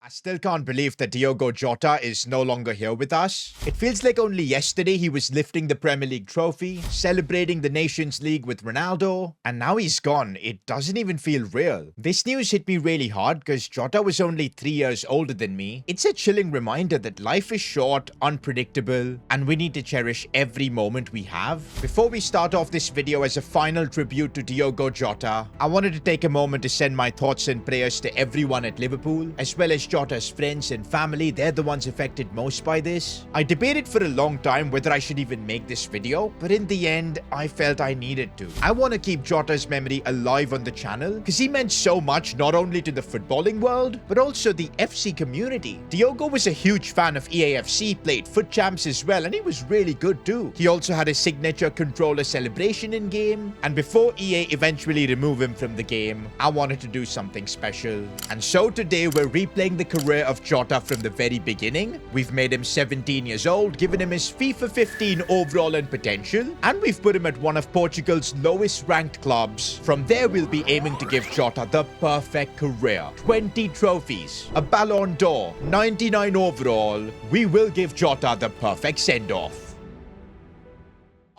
I still can't believe that Diogo Jota is no longer here with us. It feels like only yesterday he was lifting the Premier League trophy, celebrating the Nations League with Ronaldo, and now he's gone. It doesn't even feel real. This news hit me really hard because Jota was only 3 years older than me. It's a chilling reminder that life is short, unpredictable, and we need to cherish every moment we have. Before we start off this video as a final tribute to Diogo Jota, I wanted to take a moment to send my thoughts and prayers to everyone at Liverpool, as well as Jota's friends and family. They're the ones affected most by this. I debated for a long time whether I should even make this video, but in the end, I felt I needed to. I want to keep Jota's memory alive on the channel because he meant so much not only to the footballing world, but also the FC community. Diogo was a huge fan of EAFC, played foot champs as well, and he was really good too. He also had a signature controller celebration in game, and before EA eventually removed him from the game, I wanted to do something special. And so today we're replaying the career of Jota from the very beginning. We've made him 17 years old, given him his FIFA 15 overall and potential, and we've put him at one of Portugal's lowest ranked clubs. From there, we'll be aiming to give Jota the perfect career. 20 trophies, a Balon d'Or, 99 overall. We will give Jota the perfect send-off.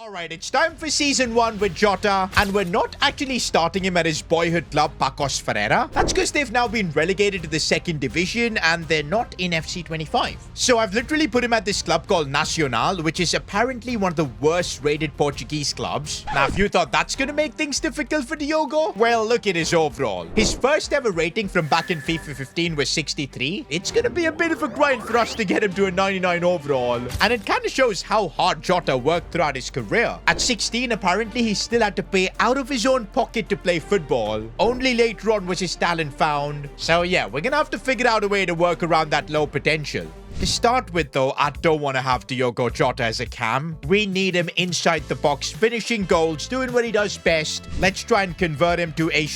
Alright, it's time for Season 1 with Jota, and we're not actually starting him at his boyhood club, Pacos Ferreira. That's because they've now been relegated to the second division, and they're not in FC 25. So I've literally put him at this club called Nacional, which is apparently one of the worst rated Portuguese clubs. Now, if you thought that's gonna make things difficult for Diogo, well, look at his overall. His first ever rating from back in FIFA 15 was 63. It's gonna be a bit of a grind for us to get him to a 99 overall, and it kind of shows how hard Jota worked throughout his career. At 16, apparently, he still had to pay out of his own pocket to play football. Only later on was his talent found. So yeah, we're gonna have to figure out a way to work around that low potential. To start with though, I don't want to have Diogo Jota as a cam. We need him inside the box, finishing goals, doing what he does best. Let's try and convert him to a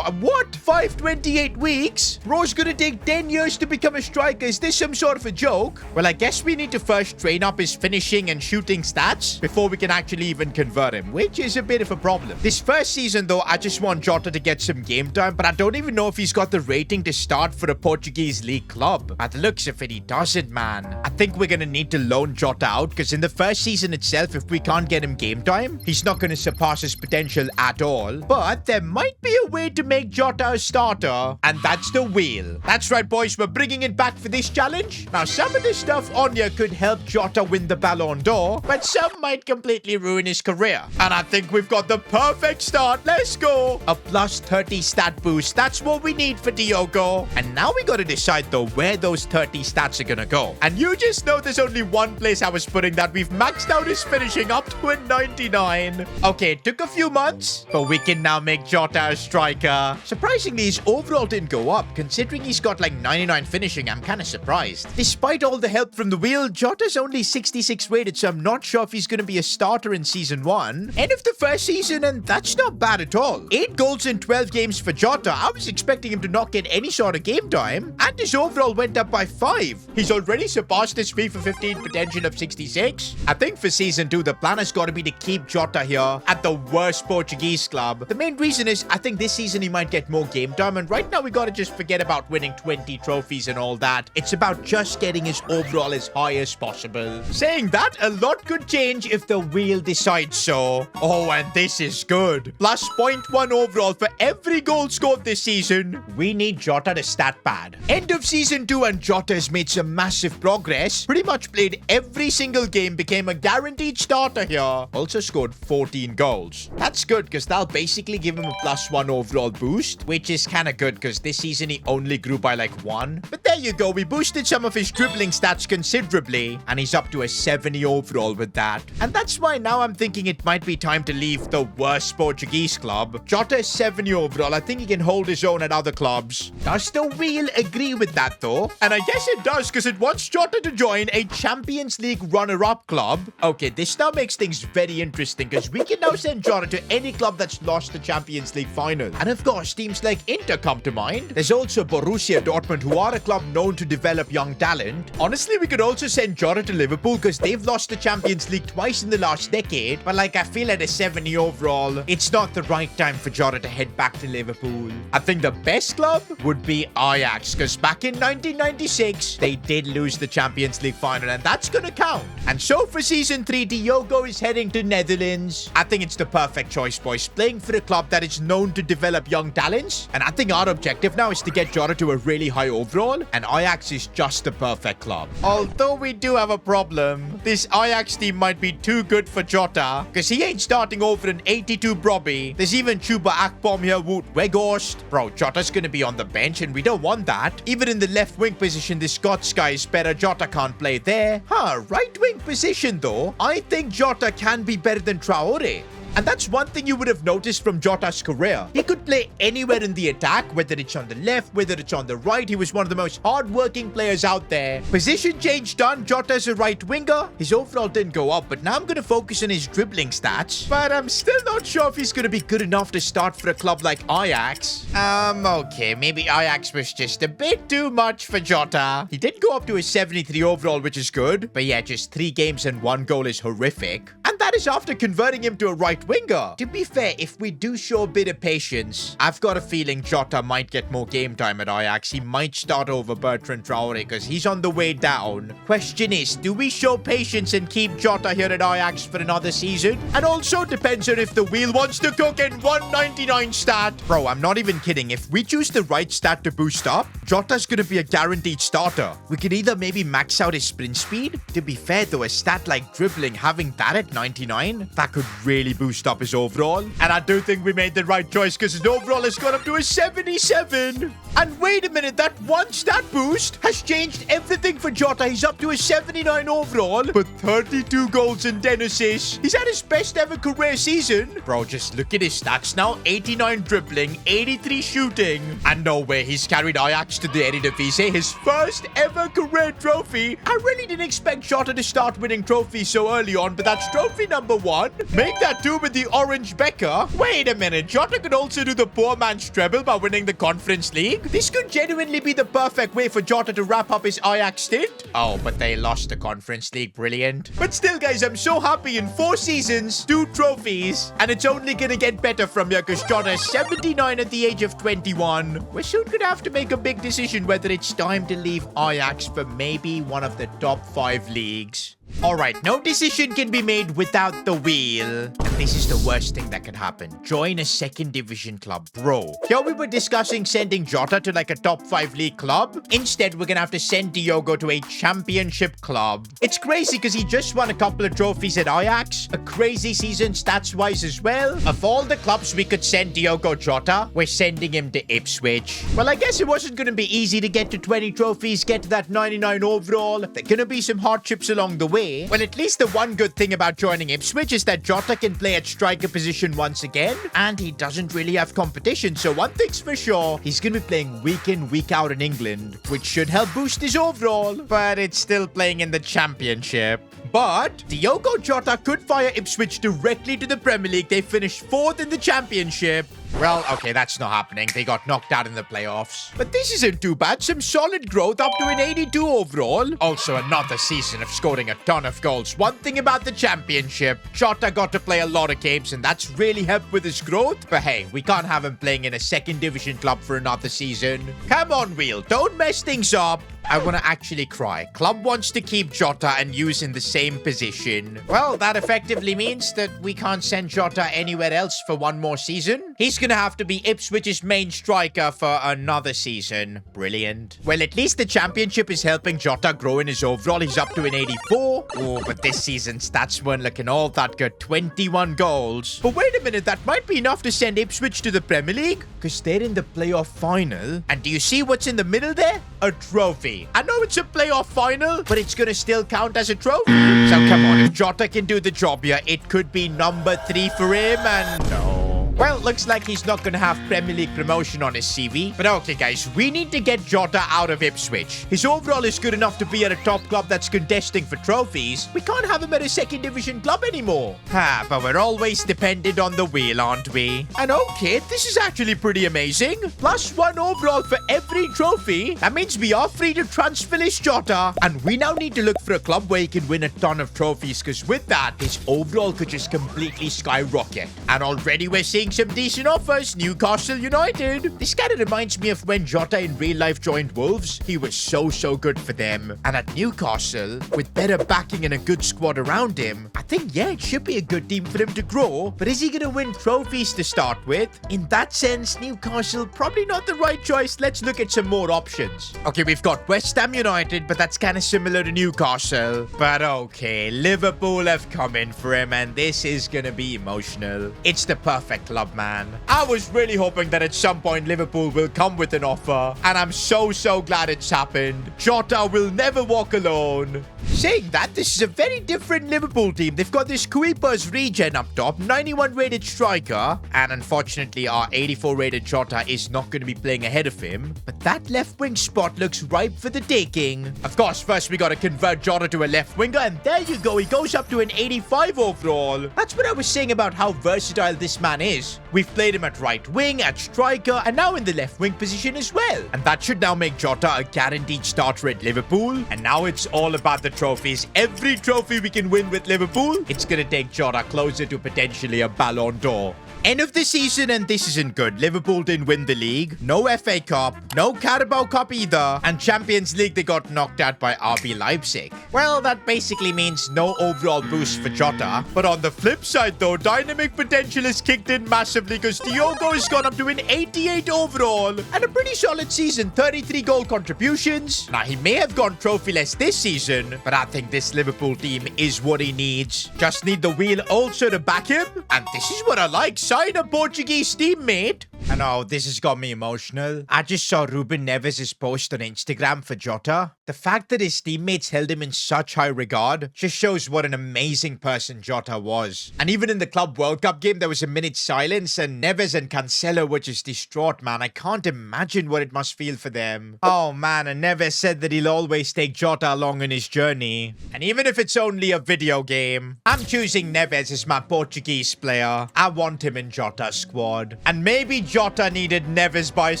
What? 528 weeks? Bro's gonna take 10 years to become a striker. Is this some sort of a joke? Well, I guess we need to first train up his finishing and shooting stats before we can actually even convert him, which is a bit of a problem. This first season though, I just want Jota to get some game time, but I don't even know if he's got the rating to start for a Portuguese league club. By the looks of it, he doesn't, man. I think we're gonna need to loan Jota out because in the first season itself, if we can't get him game time, he's not gonna surpass his potential at all. But there might be a way to make Jota a starter, and that's the wheel. That's right, boys, we're bringing it back for this challenge. Now, some of the stuff on here could help Jota win the Balon d'Or, but some might completely ruin his career. And I think we've got the perfect start. Let's go. A plus 30 stat boost. That's what we need for Diogo. And now we gotta decide though where those 30 stats are gonna go. And you just know there's only one place I was putting that. We've maxed out his finishing up to a 99. Okay, it took a few months, but we can now make Jota a striker. Surprisingly, his overall didn't go up. Considering he's got like 99 finishing, I'm kind of surprised. Despite all the help from the wheel, Jota's only 66 rated, so I'm not sure if he's going to be a starter in Season 1. End of the first season, and that's not bad at all. 8 goals in 12 games for Jota. I was expecting him to not get any sort of game time, and his overall went up by 5. He's already surpassed his FIFA 15 potential of 66. I think for Season 2, the plan has got to be to keep Jota here at the worst Portuguese club. The main reason is I think this season he might get more game time, and right now we got to just forget about winning 20 trophies and all that. It's about just getting his overall as high as possible. Saying that, a lot could change if the wheel decides so. Oh, and this is good. Plus 0.1 overall for every goal scored this season. We need Jota to stat pad. End of Season 2 and Jota has made some massive progress. Pretty much played every single game, became a guaranteed starter here. Also scored 14 goals. That's good because that'll basically give him a plus 1 overall boost, which is kind of good because this season he only grew by like 1. But there you go, we boosted some of his dribbling stats considerably, and he's up to a 70 overall with that. And that's why now I'm thinking it might be time to leave the worst Portuguese club. Jota is 70 overall. I think he can hold his own at other clubs. Does the wheel agree with that though? And I guess it does because it wants wants Jota to join a Champions League runner-up club. Okay, this now makes things very interesting because we can now send Jota to any club that's lost the Champions League final. And of course, teams like Inter come to mind. There's also Borussia Dortmund, who are a club known to develop young talent. Honestly, we could also send Jota to Liverpool because they've lost the Champions League twice in the last decade. But like, I feel at a 70 overall, it's not the right time for Jota to head back to Liverpool. I think the best club would be Ajax because back in 1996, they did lose the Champions League final, and that's gonna count. And so for season 3, Diogo is heading to Netherlands. I think it's the perfect choice, boys, playing for a club that is known to develop young talents. And I think our objective now is to get Jota to a really high overall, and Ajax is just the perfect club. Although we do have a problem. This Ajax team might be too good for Jota because he ain't starting over an 82 Brobby. There's even Chuba Akpom here, Wout Weghorst. Bro, Jota's gonna be on the bench, and we don't want that. Even in the left wing position, this Scots guy is better. Jota can't play there. Right wing position though, I think Jota can be better than Traore. And that's one thing you would have noticed from Jota's career. He could play anywhere in the attack, whether it's on the left, whether it's on the right. He was one of the most hard-working players out there. Position change done. Jota is a right winger. His overall didn't go up, but now I'm going to focus on his dribbling stats. But I'm still not sure if he's going to be good enough to start for a club like Ajax. Okay, maybe Ajax was just a bit too much for Jota. He did go up to a 73 overall, which is good. But yeah, just 3 games and 1 goal is horrific. And that is after converting him to a right winger. To be fair, if we do show a bit of patience, I've got a feeling Jota might get more game time at Ajax. He might start over Bertrand Traore because he's on the way down. Question is, do we show patience and keep Jota here at Ajax for another season? And also depends on if the wheel wants to cook in 199 stat. Bro, I'm not even kidding. If we choose the right stat to boost up, Jota's gonna be a guaranteed starter. We could either maybe max out his sprint speed. To be fair though, a stat like dribbling, having that at 99, that could really boost up his overall. And I do think we made the right choice because his overall has gone up to a 77. And wait a minute, that one stat boost has changed everything for Jota. He's up to a 79 overall, but 32 goals and 10 assists. He's had his best ever career season. Bro, just look at his stats now. 89 dribbling, 83 shooting. And no way, he's carried Ajax to the Eredivisie, his first ever career trophy. I really didn't expect Jota to start winning trophies so early on, but that's trophy number 1. Make that 2 with the orange Becker. Wait a minute, Jota could also do the poor man's treble by winning the Conference League. This could genuinely be the perfect way for Jota to wrap up his Ajax stint. Oh, but they lost the Conference League. Brilliant. But still, guys, I'm so happy. In 4 seasons, 2 trophies, and it's only gonna get better from here because Jota is 79 at the age of 21. We're soon gonna have to make a big decision whether it's time to leave Ajax for maybe one of the top 5 leagues. Alright, no decision can be made without the wheel. And this is the worst thing that can happen. Join a 2nd division club, bro. Here we were discussing sending Jota to like a top 5 league club. Instead, we're gonna have to send Diogo to a championship club. It's crazy because he just won a couple of trophies at Ajax. A crazy season stats-wise as well. Of all the clubs we could send Diogo Jota, we're sending him to Ipswich. Well, I guess it wasn't gonna be easy to get to 20 trophies, get to that 99 overall. There are gonna be some hardships along the way. Well, at least the one good thing about joining Ipswich is that Jota can play at striker position once again, and he doesn't really have competition. So one thing's for sure, he's going to be playing week in, week out in England, which should help boost his overall, but it's still playing in the Championship. But Diogo Jota could fire Ipswich directly to the Premier League. They finished 4th in the Championship. Well, okay, that's not happening. They got knocked out in the playoffs. But this isn't too bad. Some solid growth up to an 82 overall. Also, another season of scoring a ton of goals. One thing about the Championship, Jota got to play a lot of games, and that's really helped with his growth. But hey, we can't have him playing in a 2nd division club for another season. Come on, Wheel. Don't mess things up. I want to actually cry. Club wants to keep Jota and use in the same position. Well, that effectively means that we can't send Jota anywhere else for one more season. He's gonna have to be Ipswich's main striker for another season. Brilliant. Well, at least the Championship is helping Jota grow in his overall. He's up to an 84. Oh, but this season's stats weren't looking all that good. 21 goals. But wait a minute, that might be enough to send Ipswich to the Premier League because they're in the playoff final. And do you see what's in the middle there? A trophy. I know it's a playoff final, but it's gonna still count as a trophy. So come on, if Jota can do the job here, it could be number 3 for him, and no. Well, looks like he's not going to have Premier League promotion on his CV. But okay, guys, we need to get Jota out of Ipswich. His overall is good enough to be at a top club that's contesting for trophies. We can't have him at a second division club anymore. But we're always dependent on the wheel, aren't we? And okay, this is actually pretty amazing. +1 overall for every trophy. That means we are free to transfer this Jota. And we now need to look for a club where he can win a ton of trophies, because with that, his overall could just completely skyrocket. And already we're seeing some decent offers. Newcastle United. This kind of reminds me of when Jota in real life joined Wolves. He was so good for them. And at Newcastle, with better backing and a good squad around him, I think, yeah, it should be a good team for him to grow. But is he going to win trophies to start with? In that sense, Newcastle, probably not the right choice. Let's look at some more options. Okay, we've got West Ham United, but that's kind of similar to Newcastle. But okay, Liverpool have come in for him, and this is going to be emotional. It's the perfect club, man. I was really hoping that at some point Liverpool will come with an offer, and I'm so glad it's happened. Jota will never walk alone. Saying that, this is a very different Liverpool team. They've got this Kuipers regen up top, 91 rated striker, and unfortunately our 84 rated Jota is not going to be playing ahead of him. But that left wing spot looks ripe for the taking. Of course, first we got to convert Jota to a left winger, and there you go, he goes up to an 85 overall. That's what I was saying about how versatile this man is. We've played him at right wing, at striker, and now in the left wing position as well. And that should now make Jota a guaranteed starter at Liverpool. And now it's all about the trophies. Every trophy we can win with Liverpool, it's going to take Jota closer to potentially a Balon d'Or. End of the season, and this isn't good. Liverpool didn't win the league. No FA Cup. No Carabao Cup either. And Champions League, they got knocked out by RB Leipzig. Well, that basically means no overall boost for Jota. But on the flip side, though, dynamic potential is kicked in massively because Diogo has gone up to an 88 overall. And a pretty solid season. 33 goal contributions. Now, he may have gone trophyless this season, but I think this Liverpool team is what he needs. Just need the wheel also to back him. And this is what I like. Sign a Portuguese teammate. I know, this has got me emotional. I just saw Ruben Neves' post on Instagram for Jota. The fact that his teammates held him in such high regard just shows what an amazing person Jota was. And even in the Club World Cup game, there was a minute's silence, and Neves and Cancelo were just distraught, man. I can't imagine what it must feel for them. Oh man, and Neves said that he'll always take Jota along on his journey. And even if it's only a video game, I'm choosing Neves as my Portuguese player. I want him in Jota's squad. And maybe Jota needed Neves by his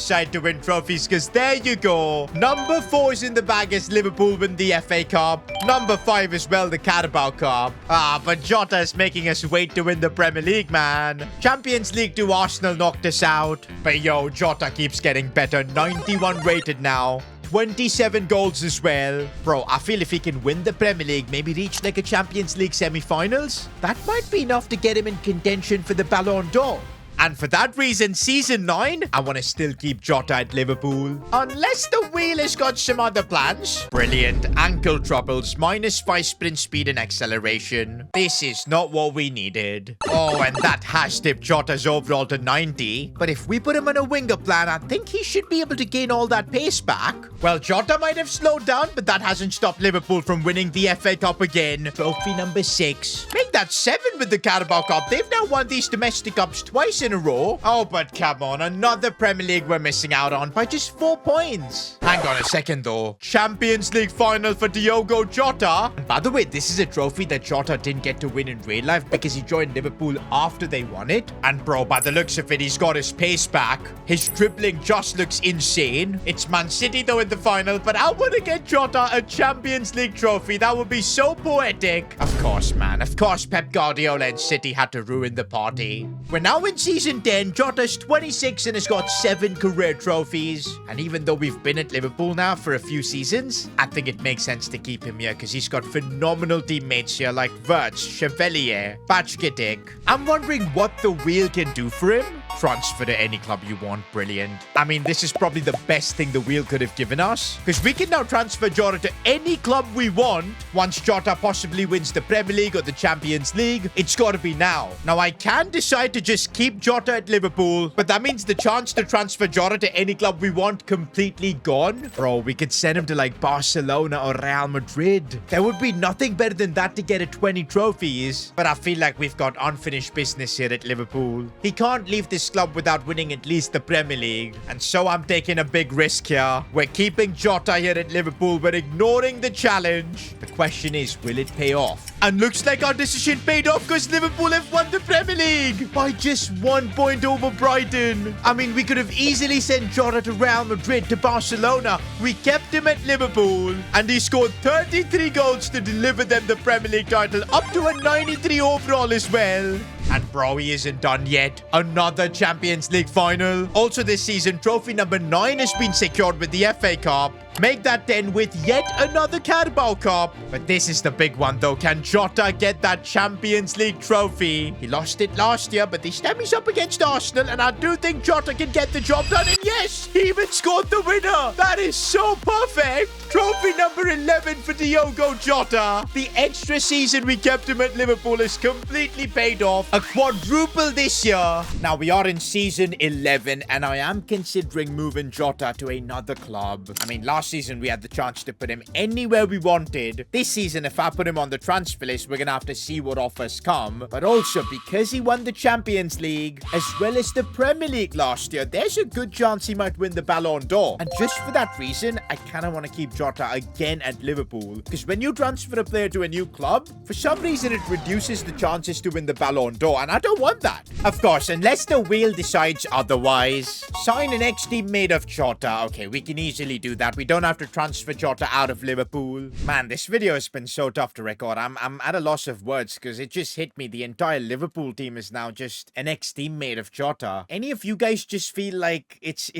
side to win trophies, because there you go. Number 4 is in the bag as Liverpool win the FA Cup. Number 5 as well, the Carabao Cup. But Jota is making us wait to win the Premier League, man. Champions League 2 Arsenal knocked us out. But yo, Jota keeps getting better. 91 rated now. 27 goals as well. Bro, I feel if he can win the Premier League, maybe reach like a Champions League semi-finals, that might be enough to get him in contention for the Balon d'Or. And for that reason, Season 9, I want to still keep Jota at Liverpool. Unless the wheel has got some other plans. Brilliant. Ankle troubles, -5 sprint speed and acceleration. This is not what we needed. Oh, and that has tipped Jota's overall to 90. But if we put him on a winger plan, I think he should be able to gain all that pace back. Well, Jota might have slowed down, but that hasn't stopped Liverpool from winning the FA Cup again. Trophy number 6. Make that 7 with the Carabao Cup. They've now won these domestic cups twice in a row. Oh, but come on, another Premier League we're missing out on by just 4 points. Hang on a second though. Champions League final for Diogo Jota. And by the way, this is a trophy that Jota didn't get to win in real life because he joined Liverpool after they won it. And bro, by the looks of it, he's got his pace back. His dribbling just looks insane. It's Man City though in the final, but I want to get Jota a Champions League trophy. That would be so poetic. Of course, man. Of course, Pep Guardiola and City had to ruin the party. We're now in Season 10, Jota's 26 and has got 7 career trophies. And even though we've been at Liverpool now for a few seasons, I think it makes sense to keep him here because he's got phenomenal teammates here like Wirtz, Chevalier, Bachketic. I'm wondering what the wheel can do for him. Transfer to any club you want. Brilliant. I mean, this is probably the best thing the wheel could have given us, because we can now transfer Jota to any club we want once Jota possibly wins the Premier League or the Champions League. It's got to be now. Now, I can decide to just keep Jota at Liverpool, but that means the chance to transfer Jota to any club we want completely gone. Bro, we could send him to like Barcelona or Real Madrid. There would be nothing better than that to get a 20 trophies. But I feel like we've got unfinished business here at Liverpool. He can't leave this club without winning at least the Premier League. And so I'm taking a big risk here. We're keeping Jota here at Liverpool, but ignoring the challenge. The question is, will it pay off? And looks like our decision paid off, because Liverpool have won the Premier League by just 1 point over Brighton. I mean, we could have easily sent Jota to Real Madrid, to Barcelona. We kept him at Liverpool, and he scored 33 goals to deliver them the Premier League title, up to a 93 overall as well. And bro, he isn't done yet. Another Champions League final. Also this season, trophy number 9 has been secured with the FA Cup. Make that 10 with yet another Carabao Cup. But this is the big one though. Can Jota get that Champions League trophy? He lost it last year, but this time he's up against Arsenal, and I do think Jota can get the job done. And yes, he even scored the winner. That is so perfect. Trophy number 11 for Diogo Jota. The extra season we kept him at Liverpool has completely paid off. A quadruple this year. Now we are in season 11, and I am considering moving Jota to another club. I mean, last season we had the chance to put him anywhere we wanted. This season, if I put him on the transfer list, we're gonna have to see what offers come. But also, because he won the Champions League as well as the Premier League last year, there's a good chance he might win the Balon d'Or. And just for that reason, I kind of want to keep Jota again at Liverpool, because when you transfer a player to a new club, for some reason it reduces the chances to win the Balon d'Or, and I don't want that. Of course, unless the wheel decides otherwise. Sign an ex-teammate of Jota. Okay, we can easily do that. We don't have to transfer Jota out of Liverpool. Man, this video has been so tough to record. I'm at a loss of words, because it just hit me. The entire Liverpool team is now just an ex-teammate of Jota. Any of you guys just feel like it's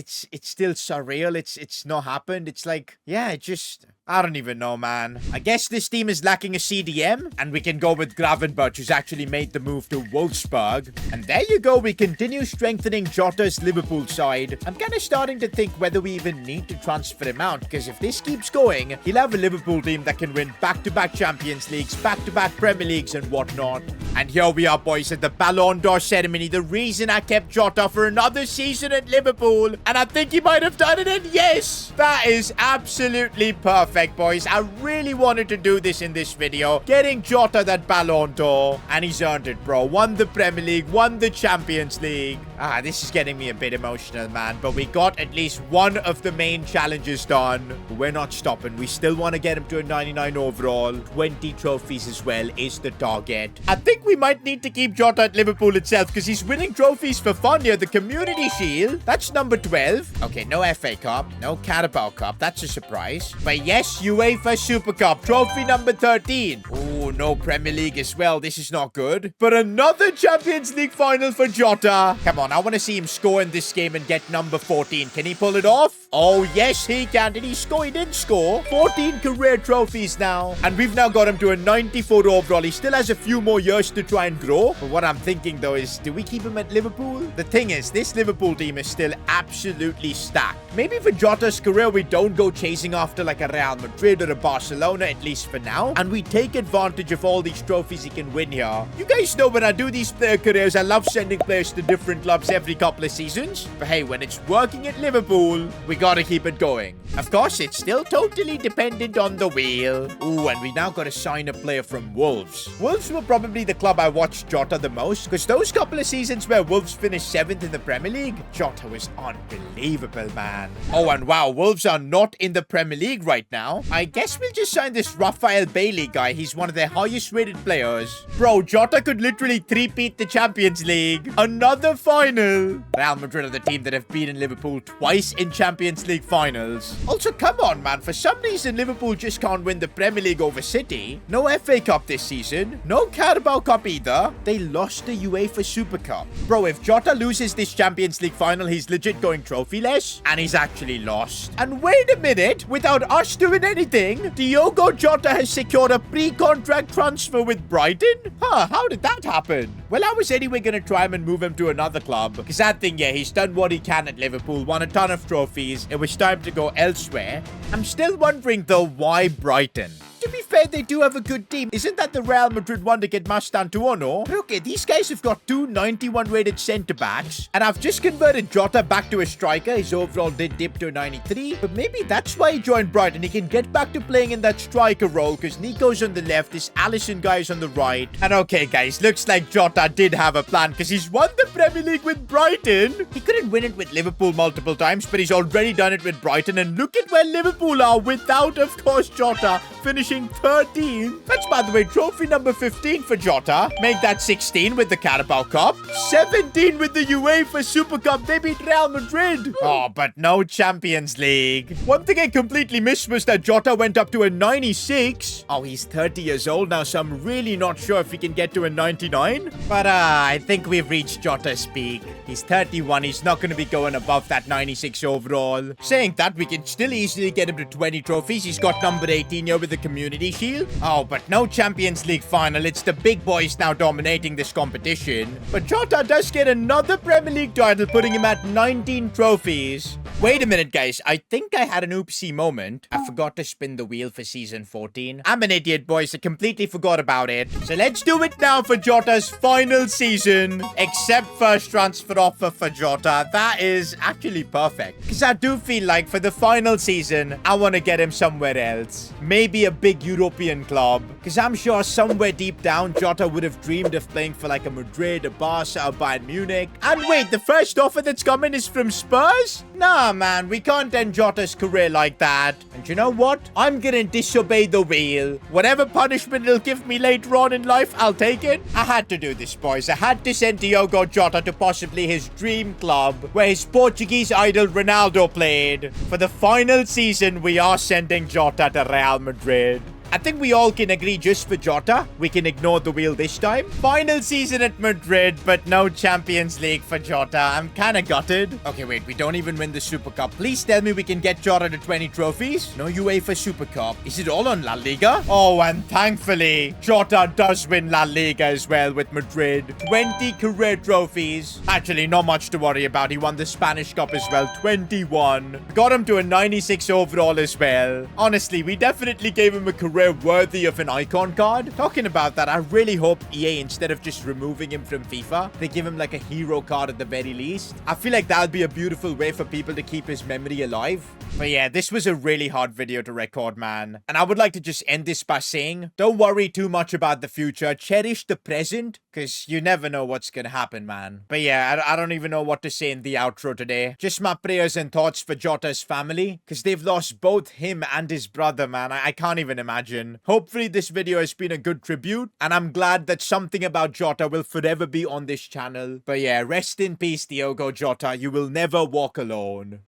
still surreal? It's not happened? It's like, yeah, it just... I don't even know, man. I guess this team is lacking a CDM, and we can go with Gravenberch, who's actually made the move to Wolfsburg. And there you go, we continue strengthening Jota's Liverpool side. I'm kind of starting to think whether we even need to transfer him out, because if this keeps going, he'll have a Liverpool team that can win back-to-back Champions Leagues, back-to-back Premier Leagues, and whatnot. And here we are, boys, at the Balon d'Or ceremony. The reason I kept Jota for another season at Liverpool, and I think he might have done it, and yes, that is absolutely perfect. Boys, I really wanted to do this in this video, getting Jota that Balon d'Or, and he's earned it, bro. Won the Premier League, won the Champions League. This is getting me a bit emotional, man, but we got at least one of the main challenges done. We're not stopping. We still want to get him to a 99 overall. 20 trophies as well is the target. I think we might need to keep Jota at Liverpool itself, because he's winning trophies for fun here. The Community Shield, that's number 12. Okay, no FA Cup, no Carabao Cup. That's a surprise. But yes, UEFA Super Cup, trophy number 13. Oh, no Premier League as well. This is not good. But another Champions League final for Jota. Come on, I want to see him score in this game and get number 14. Can he pull it off? Oh, yes, he can. Did he score? He didn't score. 14 career trophies now. And we've now got him to a 94 overall. He still has a few more years to try and grow. But what I'm thinking, though, is do we keep him at Liverpool? The thing is, this Liverpool team is still absolutely stacked. Maybe for Jota's career, we don't go chasing after like a Real Madrid or a Barcelona, at least for now. And we take advantage of all these trophies he can win here. You guys know when I do these player careers, I love sending players to different clubs every couple of seasons. But hey, when it's working at Liverpool, we gotta keep it going. Of course, it's still totally dependent on the wheel. Ooh, and we now gotta sign a player from Wolves. Wolves were probably the club I watched Jota the most, because those couple of seasons where Wolves finished 7th in the Premier League, Jota was unbelievable, man. Oh, and wow, Wolves are not in the Premier League right now. I guess we'll just sign this Raphael Bailey guy. He's one of their highest rated players. Bro, Jota could literally three-peat the Champions League. Another final. Real Madrid are the team that have beaten Liverpool twice in Champions League finals. Also, come on, man. For some reason, Liverpool just can't win the Premier League over City. No FA Cup this season. No Carabao Cup either. They lost the UEFA Super Cup. Bro, if Jota loses this Champions League final, he's legit going trophyless. And he's actually lost. And wait a minute. Without us doing anything, Diogo Jota has secured a pre-contract back-to-back transfer with Brighton? Huh, how did that happen? Well, I was anyway going to try him and move him to another club. Because that thing, yeah, he's done what he can at Liverpool, won a ton of trophies. It was time to go elsewhere. I'm still wondering, though, why Brighton? To be fair, they do have a good team. Isn't that the Real Madrid one to get Mastantuono? Or no? But okay, these guys have got two 91 rated centre-backs. And I've just converted Jota back to a striker. His overall did dip to 93. But maybe that's why he joined Brighton. He can get back to playing in that striker role. Because Nico's on the left, this Alisson guy is on the right. And okay, guys, looks like Jota did have a plan. Because he's won the Premier League with Brighton. He couldn't win it with Liverpool multiple times. But he's already done it with Brighton. And look at where Liverpool are without, of course, Jota. Finishing 13. That's, by the way, trophy number 15 for Jota. Make that 16 with the Carabao Cup. 17 with the UEFA Super Cup. They beat Real Madrid. Oh, but no Champions League. One thing I completely missed was that Jota went up to a 96. Oh, he's 30 years old now, so I'm really not sure if he can get to a 99. But I think we've reached Jota's peak. He's 31. He's not going to be going above that 96 overall. Saying that, we can still easily get him to 20 trophies. He's got number 18 here with the Community Shield. Oh, but no Champions League final. It's the big boys now dominating this competition. But Jota does get another Premier League title, putting him at 19 trophies. Wait a minute, guys. I think I had an oopsie moment. I forgot to spin the wheel for season 14. I'm an idiot, boys. I completely forgot about it. So let's do it now for Jota's final season. Except first transfer offer for Jota. That is actually perfect. Because I do feel like for the final season, I want to get him somewhere else. Maybe a big European club. Because I'm sure somewhere deep down, Jota would have dreamed of playing for like a Madrid, a Barca, a Bayern Munich. And wait, the first offer that's coming is from Spurs? Nah, man, we can't end Jota's career like that. And you know what? I'm gonna disobey the wheel. Whatever punishment it'll give me later on in life, I'll take it. I had to do this, boys. I had to send Diogo Jota to possibly his dream club, where his Portuguese idol Ronaldo played. For the final season, we are sending Jota to Real Madrid. I think we all can agree just for Jota, we can ignore the wheel this time. Final season at Madrid, but no Champions League for Jota. I'm kind of gutted. Okay, wait, we don't even win the Super Cup. Please tell me we can get Jota to 20 trophies. No UEFA Super Cup. Is it all on La Liga? Oh, and thankfully, Jota does win La Liga as well with Madrid. 20 career trophies. Actually, not much to worry about. He won the Spanish Cup as well. 21. Got him to a 96 overall as well. Honestly, we definitely gave him a career worthy of an icon card. Talking about that, I really hope EA, instead of just removing him from FIFA, they give him like a hero card at the very least. I feel like that would be a beautiful way for people to keep his memory alive. But yeah, this was a really hard video to record, man. And I would like to just end this by saying, don't worry too much about the future. Cherish the present, because you never know what's gonna happen, man. But yeah, I don't even know what to say in the outro today. Just my prayers and thoughts for Jota's family, because they've lost both him and his brother, man. I can't even imagine. Hopefully this video has been a good tribute, and I'm glad that something about Jota will forever be on this channel. But yeah, rest in peace, Diogo Jota. You will never walk alone.